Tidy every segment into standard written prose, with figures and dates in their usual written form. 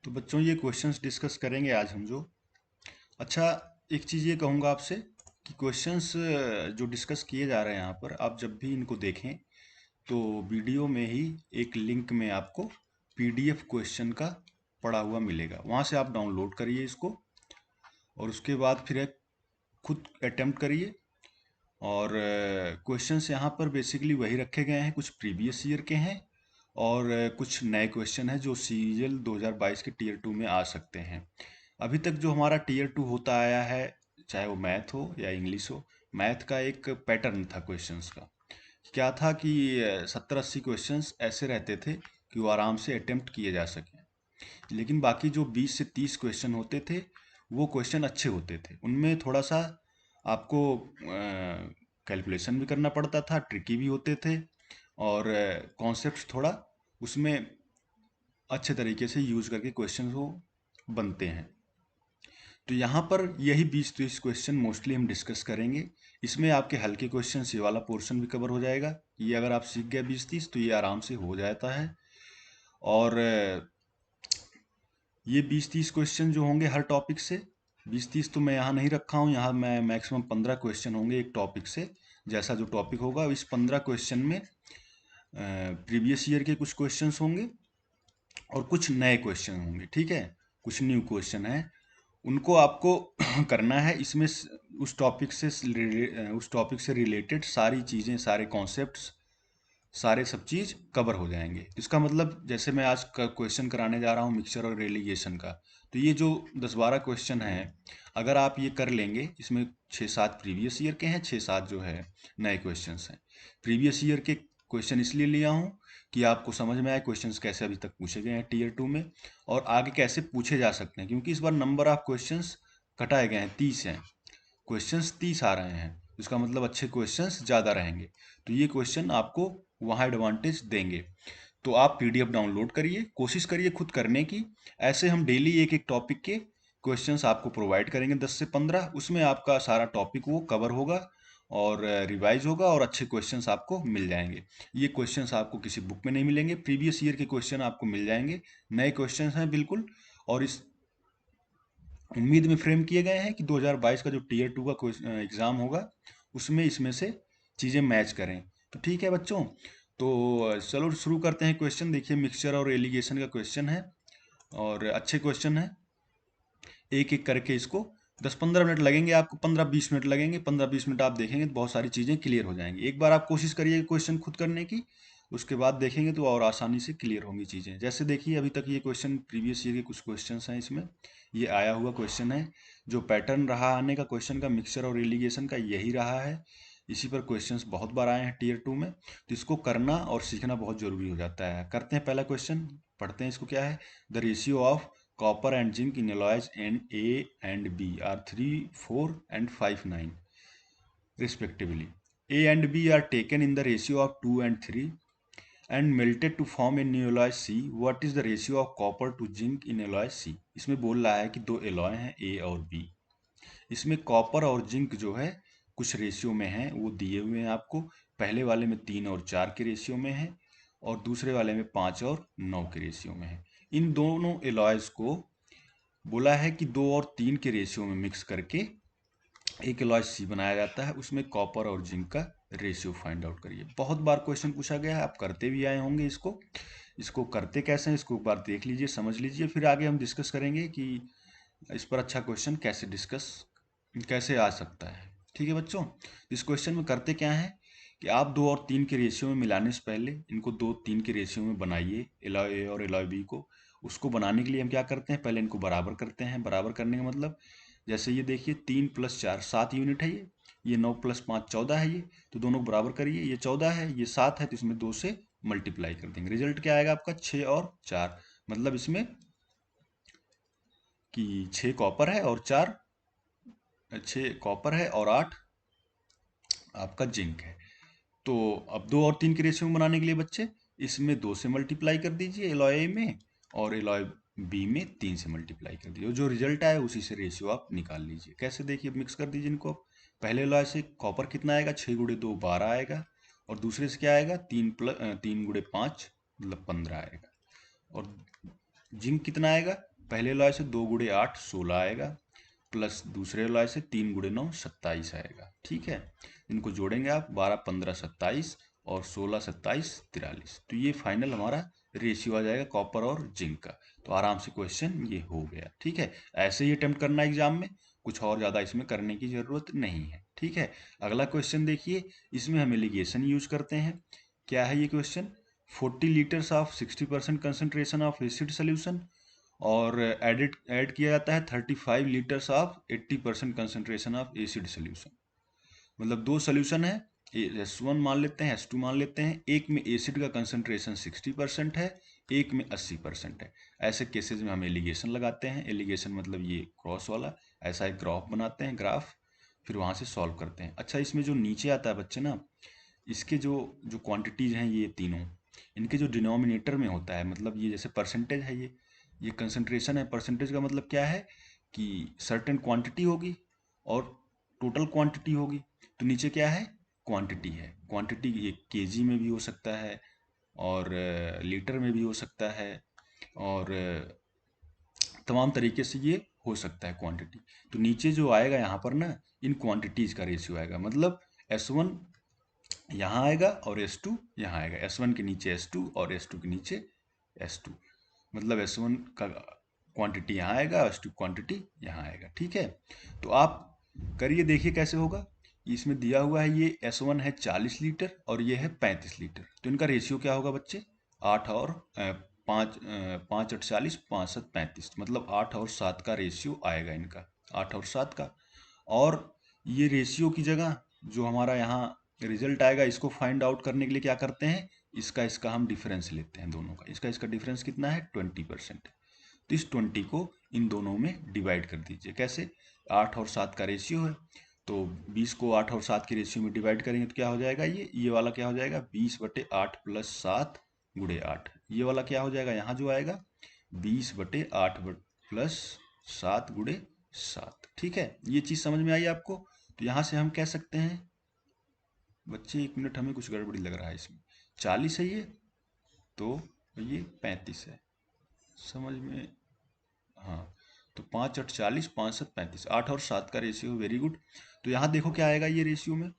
तो बच्चों ये क्वेश्चंस डिस्कस करेंगे आज हम जो। अच्छा, एक चीज़ ये कहूँगा आपसे कि क्वेश्चंस जो डिस्कस किए जा रहे हैं यहाँ पर, आप जब भी इनको देखें तो वीडियो में ही एक लिंक में आपको पीडीएफ क्वेश्चन का पड़ा हुआ मिलेगा, वहाँ से आप डाउनलोड करिए इसको और उसके बाद फिर एक खुद अटेम्प्ट करिए। और क्वेश्चंस यहाँ पर बेसिकली वही रखे गए हैं, कुछ प्रीवियस ईयर के हैं और कुछ नए क्वेश्चन हैं जो सीजीएल 2022 के टीयर 2 में आ सकते हैं। अभी तक जो हमारा टीयर 2 होता आया है, चाहे वो मैथ हो या इंग्लिश हो, मैथ का एक पैटर्न था क्वेश्चंस का। क्या था कि 70-80 क्वेश्चंस ऐसे रहते थे कि वो आराम से अटेम्प्ट किए जा सकें, लेकिन बाकी जो 20 से 30 क्वेश्चन होते थे वो क्वेश्चन अच्छे होते थे। उनमें थोड़ा सा आपको कैलकुलेशन भी करना पड़ता था, ट्रिकी भी होते थे और कॉन्सेप्ट्स थोड़ा उसमें अच्छे तरीके से यूज करके क्वेश्चन वो बनते हैं। तो यहाँ पर यही 20-30 क्वेश्चन मोस्टली हम डिस्कस करेंगे। इसमें आपके हल्के क्वेश्चन ये वाला पोर्शन भी कवर हो जाएगा। ये अगर आप सीख गए 20-30 तो ये आराम से हो जाता है। और ये 20-30 क्वेश्चन जो होंगे हर टॉपिक से, 20-30 तो मैं यहाँ नहीं रखा हूँ, यहाँ मैं मैक्सिमम 15 क्वेश्चन होंगे एक टॉपिक से। जैसा जो टॉपिक होगा इस 15 क्वेश्चन में प्रीवियस ईयर के कुछ क्वेश्चंस होंगे और कुछ नए क्वेश्चन होंगे, ठीक है। कुछ न्यू क्वेश्चन है, उनको आपको करना है। इसमें उस टॉपिक से रिलेटेड सारी चीज़ें, सारे कॉन्सेप्ट्स, सारे सब चीज़ कवर हो जाएंगे। इसका मतलब जैसे मैं आज का क्वेश्चन कराने जा रहा हूँ मिक्सचर और रेलिगेशन का, तो ये जो 10-12 क्वेश्चन हैं, अगर आप ये कर लेंगे, इसमें 6-7 प्रीवियस ईयर के हैं, 6-7 जो है नए क्वेश्चंस हैं। प्रीवियस ईयर के क्वेश्चन इसलिए लिया हूँ कि आपको समझ में आए क्वेश्चंस कैसे अभी तक पूछे गए हैं टीयर 2 में और आगे कैसे पूछे जा सकते हैं, क्योंकि इस बार नंबर ऑफ क्वेश्चंस घटाए गए हैं, 30 हैं। क्वेश्चंस 30 आ रहे हैं, इसका मतलब अच्छे क्वेश्चंस ज़्यादा रहेंगे। तो ये क्वेश्चन आपको वहाँ एडवांटेज देंगे। तो आप पीडीएफ डाउनलोड करिए, कोशिश करिए खुद करने की। ऐसे हम डेली एक एक टॉपिक के क्वेश्चंस आपको प्रोवाइड करेंगे, 10 से 15। उसमें आपका सारा टॉपिक वो कवर होगा और रिवाइज होगा और अच्छे क्वेश्चंस आपको मिल जाएंगे। ये क्वेश्चंस आपको किसी बुक में नहीं मिलेंगे, प्रीवियस ईयर के क्वेश्चन आपको मिल जाएंगे, नए क्वेश्चंस हैं बिल्कुल। और इस उम्मीद में फ्रेम किए गए हैं कि 2022 का जो टीयर 2 का एग्ज़ाम होगा उसमें इसमें से चीज़ें मैच करें। तो ठीक है बच्चों, तो चलो शुरू करते हैं क्वेश्चन। देखिए मिक्सचर और एलिगेशन का क्वेश्चन है और अच्छे क्वेश्चन है। एक एक करके इसको 10-15 मिनट लगेंगे, आपको 15-20 मिनट लगेंगे। 15-20 मिनट आप देखेंगे तो बहुत सारी चीज़ें क्लियर हो जाएंगी। एक बार आप कोशिश करिए क्वेश्चन खुद करने की, उसके बाद देखेंगे तो और आसानी से क्लियर होंगी चीज़ें। जैसे देखिए अभी तक ये क्वेश्चन प्रीवियस ईयर के कुछ क्वेश्चंस हैं, इसमें ये आया हुआ क्वेश्चन है। जो पैटर्न रहा आने का क्वेश्चन का मिक्सचर और एलिगेशन का यही रहा है। इसी पर क्वेश्चंस बहुत बार आए हैं टीयर 2 में, तो इसको करना और सीखना बहुत ज़रूरी हो जाता है। करते हैं पहला क्वेश्चन, पढ़ते हैं इसको। क्या है? The ratio of copper and zinc in alloys and A and B are 3, 4 and 5, 9 respectively. A and B are taken in the ratio of 2 and 3 and melted to form a new alloy C. What is the ratio of copper to zinc in alloy C? इसमें बोल रहा है कि दो alloy हैं A और B। इसमें copper और जिंक जो है कुछ रेशियो में है, वो दिए हुए हैं आपको। पहले वाले में 3 और 4 के रेशियो में है और दूसरे वाले में 5 और 9 के रेशियो में है। इन दोनों एलॉयज को बोला है कि 2 और 3 के रेशियो में मिक्स करके एक एलॉय सी बनाया जाता है। उसमें कॉपर और जिंक का रेशियो फाइंड आउट करिए। बहुत बार क्वेश्चन पूछा गया है, आप करते भी आए होंगे इसको। इसको करते कैसे हैं इसको एक बार देख लीजिए, समझ लीजिए, फिर आगे हम डिस्कस करेंगे कि इस पर अच्छा क्वेश्चन कैसे आ सकता है। ठीक है बच्चों, इस क्वेश्चन में करते क्या है कि आप 2 और 3 के रेशियो में मिलाने से पहले इनको 2-3 के रेशियो में बनाइए, एलॉय ए और एलॉय बी को। उसको बनाने के लिए हम क्या करते हैं, पहले इनको बराबर करते हैं। बराबर करने का मतलब, जैसे ये देखिए 3 + 4 7 यूनिट है, ये 9 + 5 14 है। ये तो दोनों को बराबर करिए, ये 14 है, ये 7 है, तो इसमें 2 से मल्टीप्लाई कर देंगे। रिजल्ट क्या आएगा आपका? 6 और 4। मतलब इसमें कि 6 कॉपर है और 4, 6 कॉपर है और 8 आपका जिंक है। तो अब 2 और 3 के रेशियो में बनाने के लिए बच्चे इसमें 2 से मल्टीप्लाई कर दीजिए एलॉय ए में, और एलॉय बी में 3 से मल्टीप्लाई कर दीजिए। जो रिजल्ट आए उसी से रेशियो आप निकाल लीजिए। कैसे? देखिए मिक्स कर दीजिए इनको। पहले एलॉय से कॉपर कितना आएगा? 6 × 2 12 आएगा, और दूसरे से क्या आएगा? 3 × 5 मतलब 15 आएगा। और जिंक कितना आएगा? पहले एलॉय से 2 गुणे 8 16 आएगा, प्लस दूसरे एलॉय से 3 गुणे 9 27 आएगा। ठीक है, इनको जोड़ेंगे आप, 12 15 27 और 16 27 43। तो ये फाइनल हमारा रेशियो आ जाएगा कॉपर और जिंक का। तो आराम से क्वेश्चन ये हो गया। ठीक है, ऐसे ही अटेम्प्ट करना एग्जाम में, कुछ और ज़्यादा इसमें करने की ज़रूरत नहीं है। ठीक है, अगला क्वेश्चन देखिए, इसमें हम एलिगेशन यूज करते हैं। क्या है ये question? 40 litres of 60% concentration of acid solution, और ऐड किया जाता है 35 litres of 80% concentration of acid solution. मतलब दो सोल्यूशन है, S1 मान लेते हैं, S2 मान लेते हैं, एक में एसिड का कंसंट्रेशन 60% है, एक में 80% है। ऐसे केसेस में हम एलिगेशन लगाते हैं। एलिगेशन मतलब ये क्रॉस वाला, ऐसा एक ग्राफ बनाते हैं, ग्राफ, फिर वहां से सॉल्व करते हैं। अच्छा, इसमें जो नीचे आता है बच्चे ना, इसके जो जो क्वांटिटीज हैं ये तीनों, इनके जो डिनोमिनेटर में होता है, मतलब ये जैसे परसेंटेज है, ये कंसंट्रेशन है। परसेंटेज का मतलब क्या है कि सर्टेन क्वांटिटी होगी और टोटल क्वांटिटी होगी। तो नीचे क्या है? क्वांटिटी है। क्वांटिटी ये केजी में भी हो सकता है, और लीटर में भी हो सकता है, और तमाम तरीके से ये हो सकता है क्वांटिटी। तो नीचे जो आएगा यहाँ पर ना, इन क्वांटिटीज का रेशियो आएगा। मतलब S1 यहाँ आएगा और S2 यहाँ आएगा, S1 के नीचे S2 और S2 के नीचे S2। मतलब S1 का क्वांटिटी यहाँ आएगा, S2 क्वांटिटी यहाँ आएगा। ठीक है, तो आप करिए, देखिए कैसे होगा। इसमें दिया हुआ है ये S1 है 40 लीटर और ये है 35 लीटर। तो इनका रेशियो क्या होगा बच्चे? 8 और 5 5 8 40 5 7 35, मतलब 8 और 7 का रेशियो आएगा इनका, 8 और 7 का। और ये रेशियो की जगह जो हमारा यहाँ रिजल्ट आएगा, इसको फाइंड आउट करने के लिए क्या करते हैं, इसका हम डिफरेंस लेते हैं दोनों का। इसका डिफरेंस कितना है? 20%। तो इस 20 को इन दोनों में डिवाइड कर दीजिए। कैसे? 8 और 7 का रेशियो है, तो 20 को 8 और 7 के रेशियो में डिवाइड करेंगे तो क्या हो जाएगा? ये वाला क्या हो जाएगा? 20/8 प्लस 7 गुणे 8। ये वाला क्या हो जाएगा यहाँ जो आएगा? 20/8 प्लस 7 गुणे 7। ठीक है, ये चीज़ समझ में आई आपको? तो यहाँ से हम कह सकते हैं बच्चे, 1 मिनट, हमें कुछ गड़बड़ी लग रहा है इसमें। 40 है ये, तो ये 35 है। समझ में? हाँ, तो 5 8 40 5 7 35, 8 और 7 का रेशियो। Very good. तो यहाँ देखो क्या आएगा ये रेशियो में,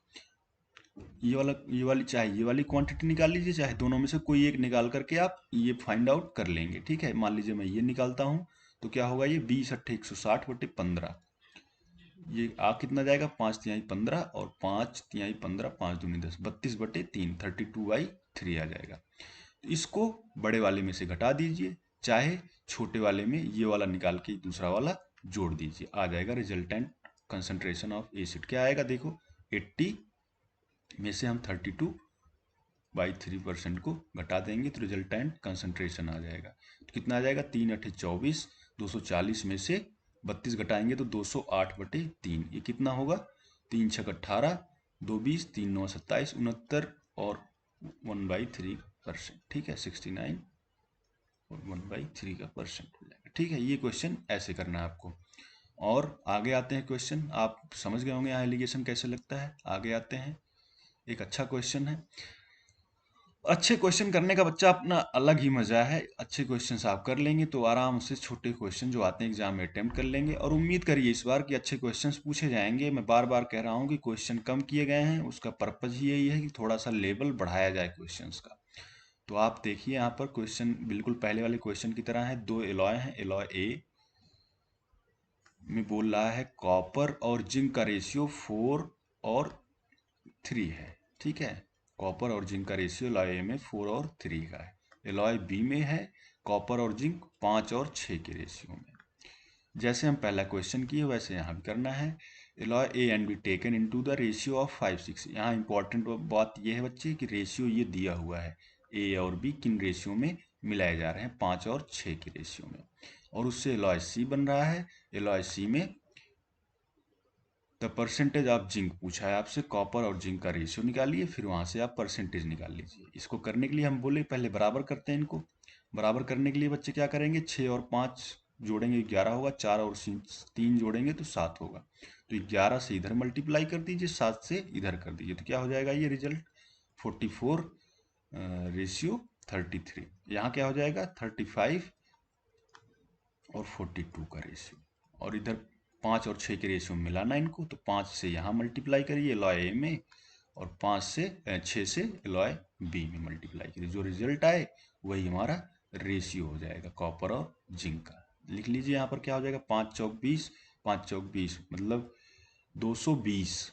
ये वाली, चाहे ये वाली क्वांटिटी निकाल लीजिए, चाहे दोनों में से कोई एक निकाल करके आप ये फाइंड आउट कर लेंगे। ठीक है, मान लीजिए मैं ये निकालता हूँ, तो क्या होगा? ये 20 8 160/15। ये आ कितना जाएगा? 5 तिहाई 15 और 5 तिहाई 15, 5 दूनी 10, 32/3, 32/3 आ जाएगा। तो इसको बड़े वाले में से घटा दीजिए, चाहे छोटे वाले में ये वाला निकाल के दूसरा वाला जोड़ दीजिए, आ जाएगा रिजल्टेंट कंसंट्रेशन ऑफ एसिड। क्या आएगा देखो, 80 में से हम 32/3% को घटा देंगे तो रिजल्टेंट कंसंट्रेशन आ जाएगा। तो कितना आ जाएगा? 3 8 24, 240 में से 32 घटाएंगे तो 208/3। ये कितना होगा? 3 6 18, 2 20, 3 9 27, 69 और 1/3%। ठीक है, 69 और 1/3 का परसेंट हो जाएगा। ठीक है, ये क्वेश्चन ऐसे करना है आपको। और आगे आते हैं क्वेश्चन, आप समझ गए होंगे यहाँ एलिगेशन कैसे लगता है। आगे आते हैं, एक अच्छा क्वेश्चन है। अच्छे क्वेश्चन करने का बच्चा अपना अलग ही मजा है। अच्छे क्वेश्चंस आप कर लेंगे तो आराम से छोटे क्वेश्चन जो आते हैं एग्जाम में अटेम्प्ट कर लेंगे, और उम्मीद करिए इस बार कि अच्छे क्वेश्चंस पूछे जाएंगे। मैं बार बार कह रहा हूँ कि क्वेश्चन कम किए गए हैं, उसका पर्पज ही यही है कि थोड़ा सा लेवल बढ़ाया जाए क्वेश्चंस का। तो आप देखिए यहाँ पर क्वेश्चन बिल्कुल पहले वाले क्वेश्चन की तरह है। दो एलॉय हैं, एलॉय ए में बोल रहा है कॉपर और जिंक का रेशियो 4 और 3 है। ठीक है, कॉपर और जिंक का रेशियो एलॉय ए में 4 और 3 का है। एलॉय बी में है कॉपर और जिंक 5 और 6 के रेशियो में। जैसे हम पहला क्वेश्चन किए वैसे यहाँ भी करना है। Alloy A and be taken into the ratio of 5 6। यहाँ इंपॉर्टेंट बात यह है बच्चे कि रेशियो ये दिया हुआ है, ए और बी किन रेशियो में मिलाए जा रहे हैं, 5 और 6 के रेशियो में। और उससे एलॉय सी बन रहा है। एलॉय सी में द परसेंटेज ऑफ जिंक पूछा है आपसे, कॉपर और जिंक का रेशियो निकालिए, फिर वहां से आप परसेंटेज निकाल लीजिए। इसको करने के लिए हम बोले पहले बराबर करते हैं इनको। बराबर करने के लिए बच्चे क्या करेंगे, 6 और 5 जोड़ेंगे 11 होगा, 4 और 3 जोड़ेंगे तो 7 होगा। तो 11 से इधर मल्टीप्लाई कर दीजिए, 7 से इधर कर दीजिए, तो क्या हो जाएगा ये रिजल्ट? 44 रेशियो 33। यहाँ क्या हो जाएगा? 35 और 42 का रेशियो, और इधर 5 और 6 के रेशियो में मिलाना इनको, तो 5 से यहाँ मल्टीप्लाई करिए एलॉय ए में, और 6 से एलॉय बी में मल्टीप्लाई करिए, जो रिजल्ट आए वही हमारा रेशियो हो जाएगा कॉपर और जिंक का। लिख लीजिए यहाँ पर क्या हो जाएगा, 5 चौक 20, 5 चौक 20 मतलब 220।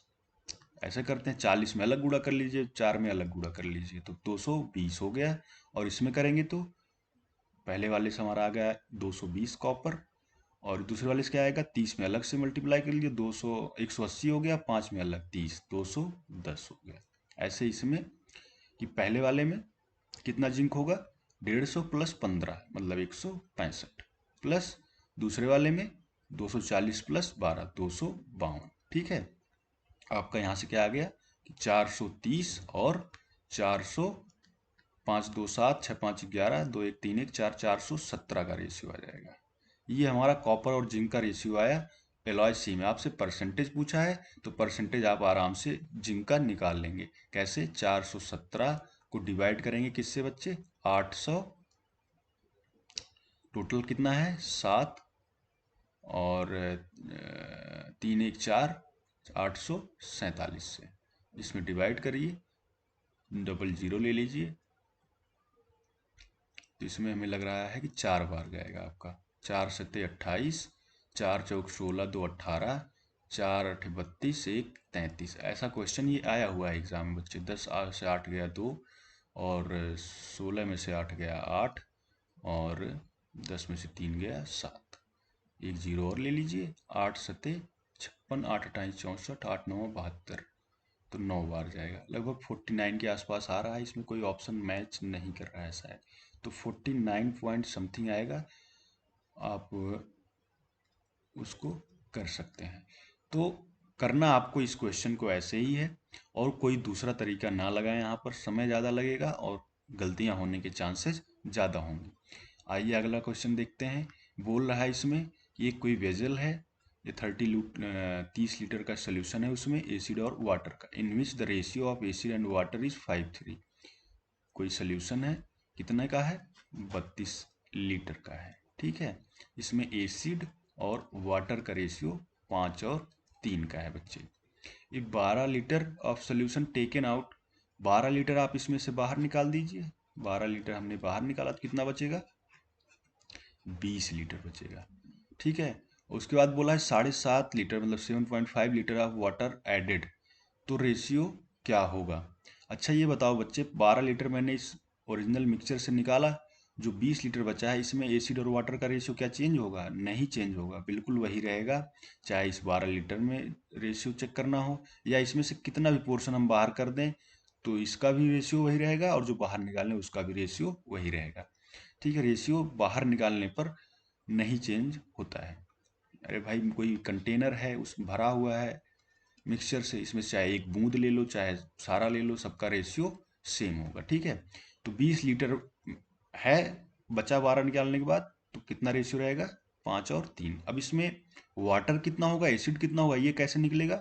ऐसा करते हैं 40 में अलग गुणा कर लीजिए, 4 में अलग गुणा कर लीजिए, तो 220 हो गया। और इसमें करेंगे तो पहले वाले से हमारा आ गया 220 कॉपर, और दूसरे वाले से क्या आएगा, 30 में अलग से मल्टीप्लाई कर लीजिए, 180 हो गया, 5 में अलग 30, 210 हो गया। ऐसे इसमें कि पहले वाले में कितना जिंक होगा, 150 प्लस 15 मतलब 165, प्लस दूसरे वाले में 240 प्लस 12 252। ठीक है, आपका यहाँ से क्या आ गया कि 430 और 400, 5 2 7 6 5 11 2 1 3 1 4 417 का रेशियो आ जाएगा। ये हमारा कॉपर और जिंक का रेशियो आया एलॉय सी में। आपसे परसेंटेज पूछा है तो परसेंटेज आप आराम से जिंक का निकाल लेंगे। कैसे, 417 को डिवाइड करेंगे किससे बच्चे, 800, टोटल कितना है 7, और 3 1 4, 847 से इसमें डिवाइड करिए, डबल जीरो ले लीजिए, तो इसमें हमें लग रहा है कि 4 बार जाएगा आपका। 4 सत्ते 28, 4 चौक 16, 2 18, 4 8 32, 1 33। ऐसा क्वेश्चन ये आया हुआ है एग्जाम में बच्चे। 10 से 8 गया 2, और 16 में से 8 गया 8, और 10 में से 3 गया 7। एक जीरो और ले लीजिए, 8 सत्ते 56, 8 28 64, 8 9 72, तो 9 बार जाएगा। लगभग 49 के आसपास आ रहा है, इसमें कोई ऑप्शन मैच नहीं कर रहा है शायद, तो 49 पॉइंट समथिंग आएगा। आप उसको कर सकते हैं। तो करना आपको इस क्वेश्चन को ऐसे ही है, और कोई दूसरा तरीका ना लगाएं, यहाँ पर समय ज़्यादा लगेगा और गलतियाँ होने के चांसेस ज़्यादा होंगे। आइए अगला क्वेश्चन देखते हैं। बोल रहा है इसमें कि एक कोई वेजल है, ये 30 लीटर का सोल्यूशन है, उसमें एसिड और वाटर का, in which the ratio of acid and water is 5:3। कोई सोल्यूशन है, कितने का है, 32 लीटर का है। ठीक है, इसमें एसिड और वाटर का रेशियो 5 और 3 का है बच्चे। ये 12 litre of solution taken out, 12 litre आप इसमें से बाहर निकाल दीजिए। 12 लीटर हमने बाहर निकाला तो कितना बचेगा, 20 लीटर बचेगा। ठीक है, उसके बाद बोला है 7.5 लीटर मतलब 7.5 लीटर ऑफ वाटर एडेड, तो रेशियो क्या होगा। अच्छा ये बताओ बच्चे, 12 लीटर मैंने इस ओरिजिनल मिक्सचर से निकाला, जो 20 लीटर बचा है इसमें एसिड और वाटर का रेशियो क्या चेंज होगा, नहीं चेंज होगा, बिल्कुल वही रहेगा। चाहे इस 12 लीटर में रेशियो चेक करना हो, या इसमें से कितना भी पोर्शन हम बाहर कर दें, तो इसका भी रेशियो वही रहेगा, और जो बाहर निकालने उसका भी रेशियो वही रहेगा। ठीक है, रेशियो बाहर निकालने पर नहीं चेंज होता है। अरे भाई, कोई कंटेनर है उस भरा हुआ है मिक्सचर से, इसमें चाहे एक बूंद ले लो चाहे सारा ले लो, सबका रेशियो सेम होगा। ठीक है, तो 20 लीटर है, बचा 12 निकालने के बाद, तो कितना रेशियो रहेगा, 5 और 3। अब इसमें वाटर कितना होगा, एसिड कितना होगा, ये कैसे निकलेगा,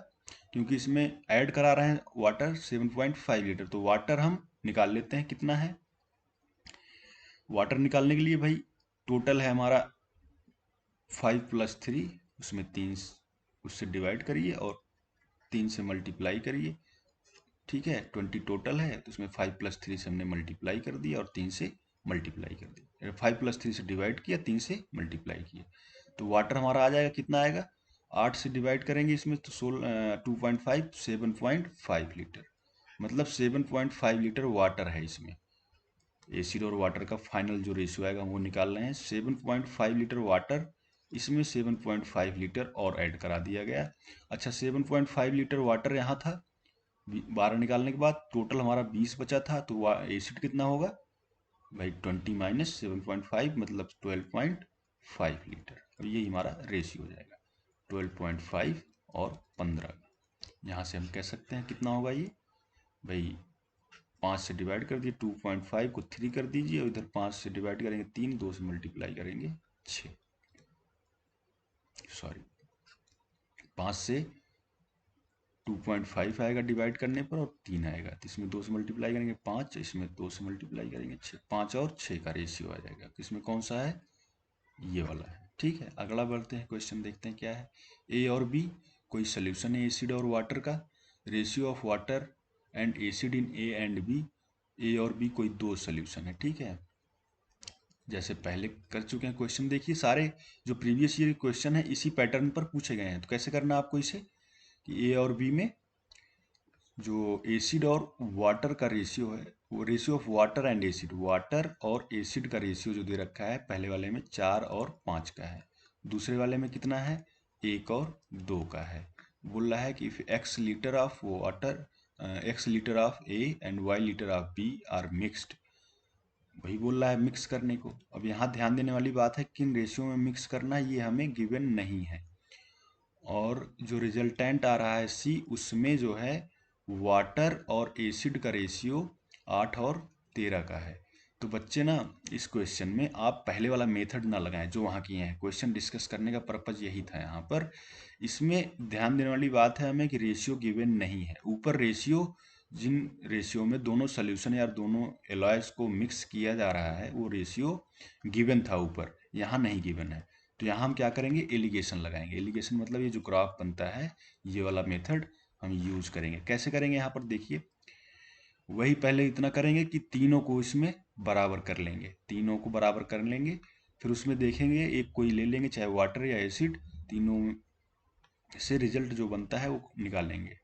क्योंकि इसमें ऐड करा रहे हैं वाटर 7.5 लीटर, तो वाटर हम निकाल लेते हैं कितना है। वाटर निकालने के लिए भाई टोटल है हमारा 5 + 3, उसमें 3 उससे डिवाइड करिए और 3 से मल्टीप्लाई करिए। ठीक है, 20 टोटल है, तो उसमें 5 + 3 से हमने मल्टीप्लाई कर दिया और 3 से मल्टीप्लाई कर दिया, 5 + 3 से डिवाइड किया, 3 से मल्टीप्लाई किया, तो वाटर हमारा आ जाएगा, कितना आएगा, 8 से डिवाइड करेंगे इसमें तो 2.5, 7.5 लीटर, मतलब 7.5 लीटर वाटर है इसमें। एसिड और वाटर का फाइनल जो रेशियो आएगा वो निकाल रहे हैं, 7.5 लीटर वाटर, इसमें 7.5 लीटर और ऐड करा दिया गया। अच्छा, 7.5 लीटर वाटर यहाँ था, 12 निकालने के बाद टोटल हमारा 20 बचा था, तो एसिड कितना होगा भाई, 20 माइनस 7.5 मतलब 12.5 लीटर। और यही हमारा रेशियो हो जाएगा 12.5 और 15 का। यहाँ से हम कह सकते हैं कितना होगा ये भाई, 5 से डिवाइड कर दिए, 2.5 को 3 कर दीजिए, और इधर 5 से डिवाइड करेंगे 3, 2 से मल्टीप्लाई करेंगे 6, सॉरी 5 से 2.5 आएगा डिवाइड करने पर, और 3 आएगा, तो इसमें 2 से मल्टीप्लाई करेंगे 5, इसमें 2 से मल्टीप्लाई करेंगे 6, 5 और 6 का रेशियो आ जाएगा। तो इसमें कौन सा है, ये वाला है। ठीक है, अगला बढ़ते हैं, क्वेश्चन देखते हैं क्या है। ए और बी कोई सोल्यूशन है एसिड और वाटर का, ratio of water and acid in A and B. A और बी कोई दो सोल्यूशन है, ठीक है। जैसे पहले कर चुके हैं क्वेश्चन, देखिए सारे जो प्रीवियस ईयर क्वेश्चन है इसी पैटर्न पर पूछे गए हैं। तो कैसे करना है आपको इसे, कि ए और बी में जो एसिड और वाटर का रेशियो है, वो ratio of water and acid, water और एसिड का रेशियो जो दे रखा है, पहले वाले में 4 और 5 का है, दूसरे वाले में कितना है, 1 और 2 का है। बोल रहा है कि if x litre of water, x litre of A and Y litre of B are mixed, वही बोल रहा है मिक्स करने को। अब यहाँ ध्यान देने वाली बात है, किन रेशियो में मिक्स करना है ये हमें गिवन नहीं है। और जो रिजल्टेंट आ रहा है सी, उसमें जो है वाटर और एसिड का रेशियो 8 और 13 का है। तो बच्चे ना, इस क्वेश्चन में आप पहले वाला मेथड ना लगाएं जो वहाँ किए हैं। क्वेश्चन डिस्कस करने का पर्पज यही था यहाँ पर। इसमें ध्यान देने वाली बात है हमें कि रेशियो गिवन नहीं है। ऊपर रेशियो, जिन रेशियो में दोनों सोल्यूशन या दोनों एलॉयज को मिक्स किया जा रहा है, वो रेशियो गिवन था ऊपर, यहाँ नहीं गिवन है। तो यहाँ हम क्या करेंगे, एलिगेशन लगाएंगे। एलिगेशन मतलब ये जो ग्राफ बनता है, ये वाला मेथड हम यूज करेंगे। कैसे करेंगे, यहाँ पर देखिए, वही पहले इतना करेंगे कि तीनों को इसमें बराबर कर लेंगे, तीनों को बराबर कर लेंगे। फिर उसमें देखेंगे एक कोई ले लेंगे, चाहे वाटर या एसिड, तीनों से रिजल्ट जो बनता है वो निकालेंगे।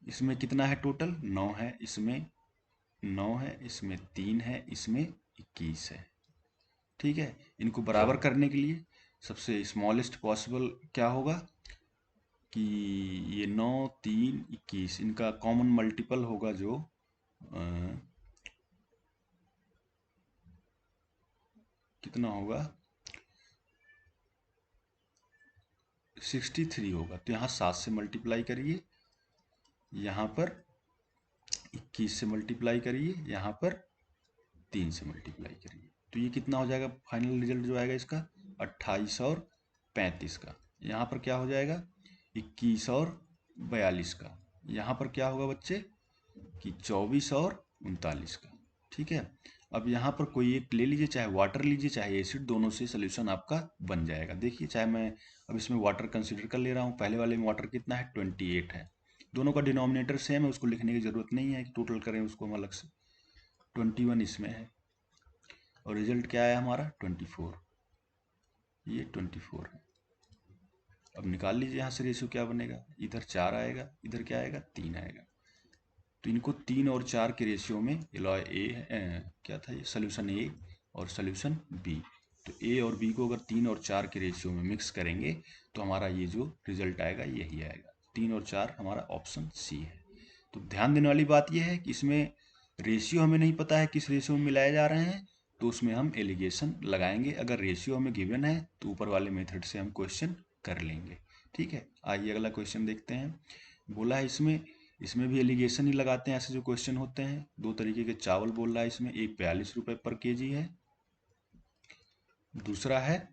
इसमें कितना है टोटल, 9 है, इसमें 9 है, इसमें 3 है, इसमें 21 है। ठीक है, इनको बराबर करने के लिए सबसे स्मॉलेस्ट पॉसिबल क्या होगा कि ये 9, 3, 21, इनका कॉमन मल्टीपल होगा जो कितना होगा, 63 होगा। तो यहाँ 7 से मल्टीप्लाई करिए, यहाँ पर 21 से मल्टीप्लाई करिए, यहाँ पर 3 से मल्टीप्लाई करिए। तो ये कितना हो जाएगा, फाइनल रिजल्ट जो आएगा इसका 28 और 35 का। यहाँ पर क्या हो जाएगा, 21 और 42 का। यहाँ पर क्या होगा बच्चे, कि 24 और 39 का। ठीक है, अब यहाँ पर कोई एक ले लीजिए, चाहे वाटर लीजिए चाहे एसिड, दोनों से सोल्यूशन आपका बन जाएगा। देखिए, चाहे मैं अब इसमें वाटर कंसीडर कर ले रहा हूँ, पहले वाले में वाटर कितना है, 28 है। दोनों का डिनोमिनेटर सेम है, उसको लिखने की जरूरत नहीं है कि टोटल करें उसको हम अलग से। 21 इसमें है और रिजल्ट क्या है हमारा, 24। ये 24 है। अब निकाल लीजिए यहाँ से रेशियो क्या बनेगा, इधर 4 आएगा, इधर क्या आएगा, 3 आएगा। तो इनको 3 और 4 के रेशियो में एलॉय ए, क्या था ये, सोल्यूशन ए और सोल्यूशन बी। तो ए और बी को अगर 3 और 4 के रेशियो में मिक्स करेंगे तो हमारा ये जो रिजल्ट आएगा यही आएगा। 3 और 4 हमारा ऑप्शन सी है। तो ध्यान देने वाली बात यह है कि इसमें रेशियो हमें नहीं पता है किस रेशियो में मिलाए जा रहे हैं, तो उसमें हम एलिगेशन लगाएंगे। अगर रेशियो हमें गिवन है तो ऊपर वाले मेथड से हम क्वेश्चन कर लेंगे। ठीक है, आइए अगला क्वेश्चन देखते हैं। बोला है इसमें, इसमें भी एलिगेशन ही लगाते हैं। ऐसे जो क्वेश्चन होते हैं, दो तरीके के चावल बोल रहा है इसमें, एक 42 रुपये पर केजी है, दूसरा है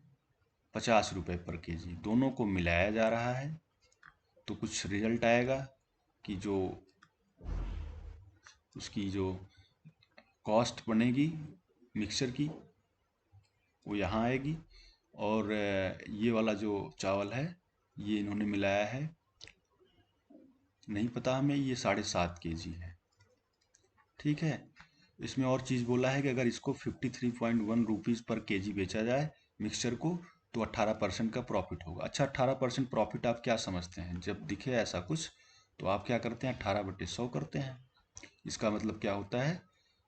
50 रुपये पर केजी। दोनों को मिलाया जा रहा है तो कुछ रिजल्ट आएगा कि जो उसकी जो कॉस्ट बनेगी मिक्सचर की, वो यहाँ आएगी। और ये वाला जो चावल है ये इन्होंने मिलाया है, नहीं पता हमें, ये 7.5 केजी है। ठीक है, इसमें और चीज़ बोला है कि अगर इसको 53.1 रुपीज़ पर केजी बेचा जाए मिक्सचर को, तो 18% का प्रॉफिट होगा। अच्छा, 18% प्रॉफिट आप क्या समझते हैं, जब दिखे ऐसा कुछ तो आप क्या करते हैं, 18/100 करते हैं। इसका मतलब क्या होता है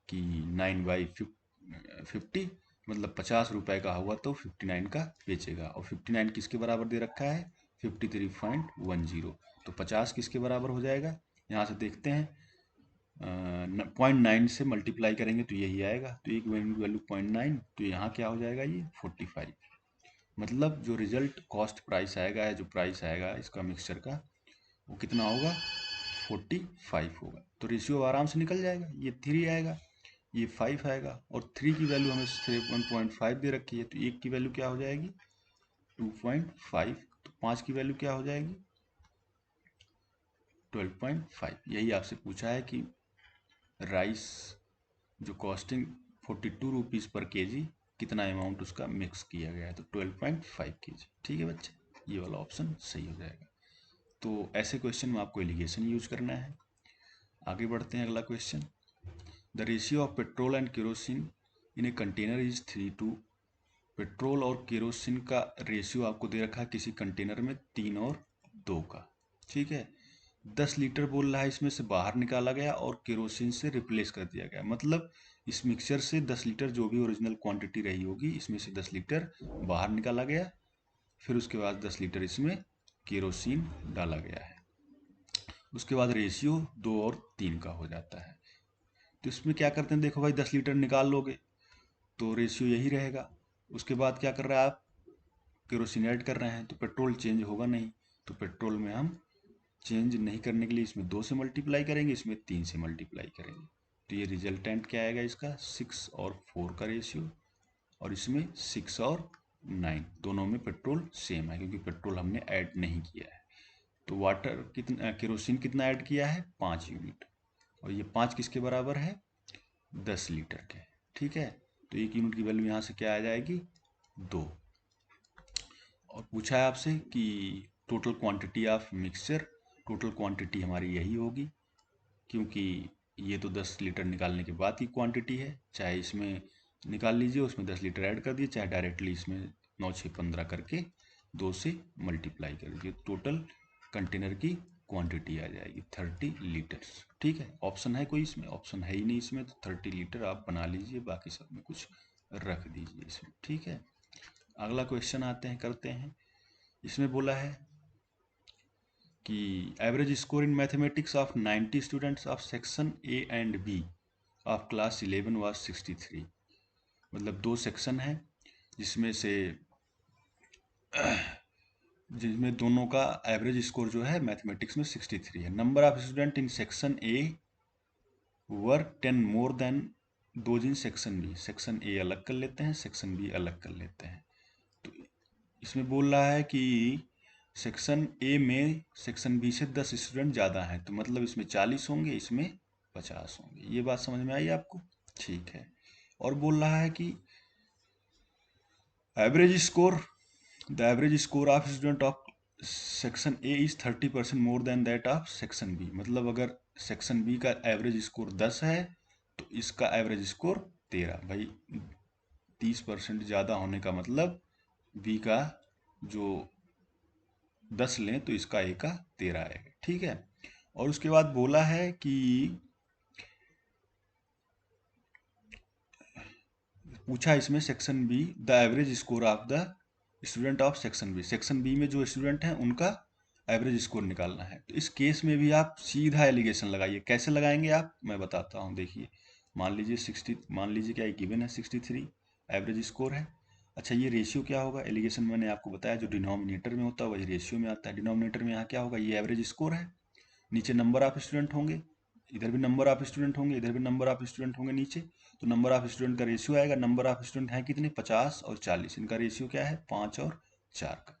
कि 9/50, मतलब 50 रुपए का हुआ तो 59 का बेचेगा। और 59 किसके बराबर दे रखा है, 53.10। तो 50 किसके बराबर हो जाएगा, यहाँ से देखते हैं, 0.9 से मल्टीप्लाई करेंगे तो यही आएगा। तो एक वैल्यू 0.9, तो यहाँ क्या हो जाएगा, ये 45। मतलब जो रिजल्ट कॉस्ट प्राइस आएगा या जो प्राइस आएगा इसका मिक्सचर का, वो कितना होगा, 45 होगा। तो रेशियो आराम से निकल जाएगा, ये 3 आएगा, ये 5 आएगा, और 3 की वैल्यू हमें 7.5 दे रखी है, तो 1 की वैल्यू क्या हो जाएगी, 2.5। तो 5 की वैल्यू क्या हो जाएगी, 12.5। यही आपसे पूछा है कि राइस जो कॉस्टिंग 42 रुपीज़ पर केजी कितना अमाउंट उसका मिक्स किया गया है, तो 12.5 kg। ठीक है बच्चे, ये वाला ऑप्शन सही हो जाएगा। तो ऐसे क्वेश्चन में आपको एलिगेशन यूज करना है। आगे बढ़ते हैं, अगला question. The ratio of petrol and kerosene in a container is 3:2। Petrol और केरोसिन का रेशियो आपको दे रखा है किसी कंटेनर में 3 और 2 का। ठीक है, 10 लीटर बोल रहा है इसमें से बाहर निकाला गया और केरोसिन से रिप्लेस कर दिया गया। मतलब इस मिक्सचर से 10 लीटर जो भी ओरिजिनल क्वांटिटी रही होगी, इसमें से 10 लीटर बाहर निकाला गया, फिर उसके बाद 10 लीटर इसमें केरोसिन डाला गया है। उसके बाद रेशियो 2 और 3 का हो जाता है। तो इसमें क्या करते हैं, देखो भाई 10 लीटर निकाल लोगे तो रेशियो यही रहेगा। उसके बाद क्या कर रहे हैं आप, केरोसिन ऐड कर रहे हैं, तो पेट्रोल चेंज होगा नहीं। तो पेट्रोल में हम चेंज नहीं करने के लिए इसमें 2 से मल्टीप्लाई करेंगे, इसमें 3 से मल्टीप्लाई करेंगे। तो ये रिजल्टेंट क्या आएगा इसका, 6 और 4 का रेशियो। और इसमें 6 और 9 दोनों में पेट्रोल सेम है, क्योंकि पेट्रोल हमने ऐड नहीं किया है। तो वाटर कितना, केरोसिन कितना ऐड किया है, 5 यूनिट। और ये 5 किसके बराबर है, 10 लीटर के। ठीक है, तो 1 यूनिट की वैल्यू यहाँ से क्या आ जाएगी, 2। और पूछा है आपसे कि total quantity of mixture, total quantity हमारी यही होगी, क्योंकि ये तो 10 लीटर निकालने के बाद की क्वांटिटी है। चाहे इसमें निकाल लीजिए, उसमें 10 लीटर ऐड कर दिए, चाहे डायरेक्टली इसमें 9 6 15 करके 2 से मल्टीप्लाई कर दीजिए, टोटल कंटेनर की क्वांटिटी आ जाएगी 30 लीटर्स। ठीक है, ऑप्शन है कोई इसमें, ऑप्शन है ही नहीं इसमें, तो 30 लीटर आप बना लीजिए, बाकी सब में कुछ रख दीजिए इसमें। ठीक है, अगला क्वेश्चन आते हैं, करते हैं। इसमें बोला है कि average score in mathematics of 90 students of section A and B of class 11 was 63। मतलब 2 सेक्शन है जिसमें से जिसमें दोनों का एवरेज स्कोर जो है मैथमेटिक्स में 63 है। Number of student in section A were 10 more than those in section B. Section A अलग कर लेते हैं, सेक्शन बी अलग कर लेते हैं। तो इसमें बोल रहा है कि सेक्शन ए में सेक्शन बी से 10 स्टूडेंट ज़्यादा हैं, तो मतलब इसमें 40 होंगे, इसमें 50 होंगे। ये बात समझ में आई आपको, ठीक है। और बोल रहा है कि average score, the average score of student of section A is 30% more than that of section B. मतलब अगर सेक्शन बी का एवरेज स्कोर 10 है तो इसका एवरेज स्कोर 13। भाई 30% ज़्यादा होने का मतलब बी का जो 10 लें तो इसका ए का 13 आएगा। ठीक है, और उसके बाद बोला है कि पूछा इसमें section B the average score of the student of section B. Section B में जो स्टूडेंट हैं उनका एवरेज स्कोर निकालना है। तो इस केस में भी आप सीधा एलिगेशन लगाइए। कैसे लगाएंगे आप, मैं बताता हूँ। देखिए, मान लीजिए 60, मान लीजिए क्या गिवन है 63 एवरेज स्कोर है। अच्छा, ये रेशियो क्या होगा, एलिगेशन मैंने आपको बताया जो डिनोमिनेटर में होता है वही रेशियो में आता है। डिनोमिनेटर में यहाँ क्या होगा, ये एवरेज स्कोर है, नीचे नंबर ऑफ स्टूडेंट होंगे, इधर भी नंबर ऑफ स्टूडेंट होंगे, इधर भी नंबर ऑफ स्टूडेंट होंगे नीचे। तो नंबर ऑफ स्टूडेंट का रेशियो आएगा, नंबर ऑफ स्टूडेंट हैं कितने, 50 और 40। इनका रेशियो क्या है, 5 और 4 का।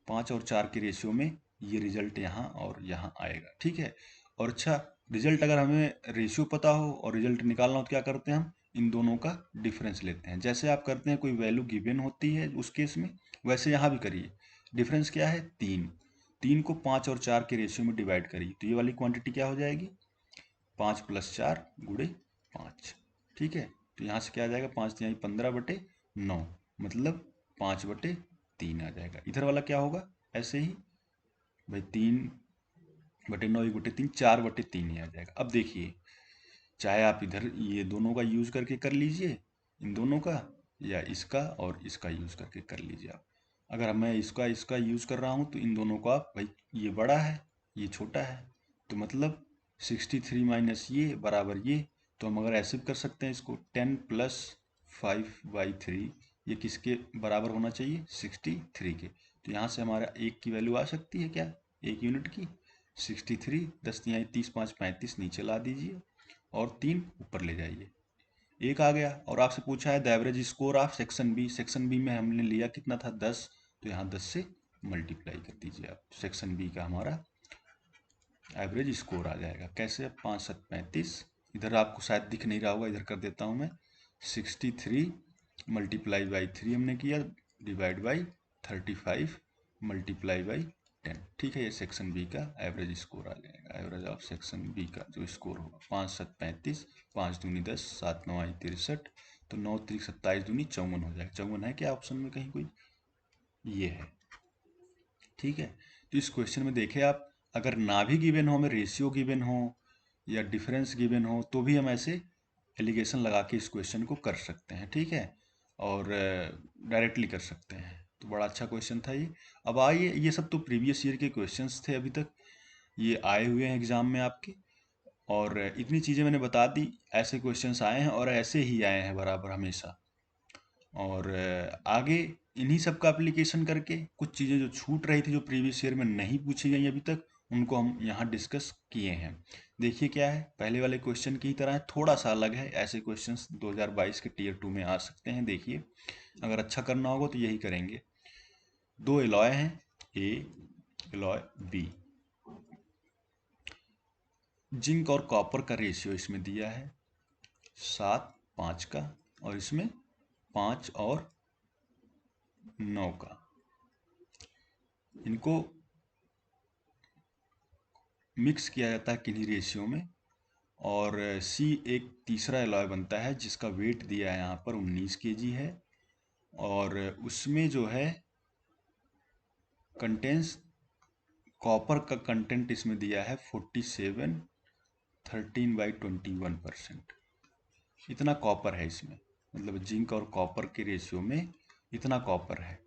5 और 4 के रेशियो में ये रिजल्ट यहाँ और यहाँ आएगा। ठीक है, और अच्छा, रिजल्ट अगर हमें रेशियो पता हो और रिजल्ट निकालना हो तो क्या करते हैं हम, इन दोनों का डिफरेंस लेते हैं। जैसे आप करते हैं कोई वैल्यू गिवन होती है उस केस में, वैसे यहाँ भी करिए। डिफरेंस क्या है, 3। 3 को 5 और 4 के रेशियो में डिवाइड करिए, तो ये वाली क्वांटिटी क्या हो जाएगी, 5 + 4 × 5। ठीक है, तो यहाँ से क्या आ जाएगा, 5 × 15/9, मतलब 5/3 आ जाएगा। इधर वाला क्या होगा, ऐसे ही भाई 3/9 1/3 4/3 ही आ जाएगा। अब देखिए, चाहे आप इधर ये दोनों का यूज करके कर लीजिए, इन दोनों का, या इसका और इसका यूज करके कर लीजिए आप। अगर मैं इसका इसका यूज कर रहा हूँ तो इन दोनों को आप, भाई ये बड़ा है ये छोटा है, तो मतलब 63 माइनस ये बराबर ये। तो हम अगर ऐसे भी कर सकते हैं इसको, 10 + 5/3 ये किसके बराबर होना चाहिए, 63 के। तो यहाँ से हमारा 1 की वैल्यू आ सकती है क्या, 1 यूनिट की 63। 10 × 30 5 35 नीचे ला दीजिए और 3 ऊपर ले जाइए, 1 आ गया। और आपसे पूछा है the average score of section B. Section B में हमने लिया कितना था, 10, तो यहाँ 10 से मल्टीप्लाई कर दीजिए आप। सेक्शन बी का हमारा एवरेज स्कोर आ जाएगा। कैसे, 5 × 7 = 35। इधर आपको शायद दिख नहीं रहा होगा, इधर कर देता हूँ मैं, 63 मल्टीप्लाई बाई 3 हमने किया, डिवाइड बाई 35 मल्टीप्लाई बाई 10। ठीक है, ये सेक्शन बी का एवरेज स्कोर आ जाएगा। एवरेज ऑफ सेक्शन बी का जो स्कोर होगा 5 7 35, 5 दूनी 10, 7 9 63, तो 9 3 27 दूनी 54 हो जाएगा। 54 है क्या ऑप्शन में कहीं कोई? ये है। ठीक है, तो इस क्वेश्चन में देखें आप, अगर ना भी गिवन हो, हमें रेशियो गिवन हो या डिफरेंस गिवन हो, तो भी हम ऐसे एलिगेशन लगा के इस क्वेश्चन को कर सकते हैं। ठीक है, और डायरेक्टली कर सकते हैं। तो बड़ा अच्छा क्वेश्चन था ये। अब आइए, ये सब तो प्रीवियस ईयर के क्वेश्चंस थे अभी तक, ये आए हुए हैं एग्जाम में आपके, और इतनी चीज़ें मैंने बता दी। ऐसे क्वेश्चंस आए हैं और ऐसे ही आए हैं बराबर हमेशा। और आगे इन्हीं सब का एप्लीकेशन करके कुछ चीज़ें जो छूट रही थी, जो प्रीवियस ईयर में नहीं पूछी गई अभी तक, उनको हम यहाँ डिस्कस किए हैं। देखिए क्या है, पहले वाले क्वेश्चन की तरह है, थोड़ा सा अलग है। ऐसे क्वेश्चंस 2022 के टीयर 2 में आ सकते हैं। देखिए, अगर अच्छा करना होगा तो यही करेंगे। दो एलॉय हैं, ए एलॉय बी। जिंक और कॉपर का रेशियो इसमें दिया है 7 5 का, और इसमें 5 और 9 का। इनको मिक्स किया जाता है किन्हीं रेशियो में, और सी एक तीसरा एलॉय बनता है जिसका वेट दिया है यहाँ पर 19 kg है, और उसमें जो है कंटेंस कॉपर का कंटेंट इसमें दिया है 47 13/21%। इतना कॉपर है इसमें, मतलब जिंक और कॉपर के रेशियो में इतना कॉपर है।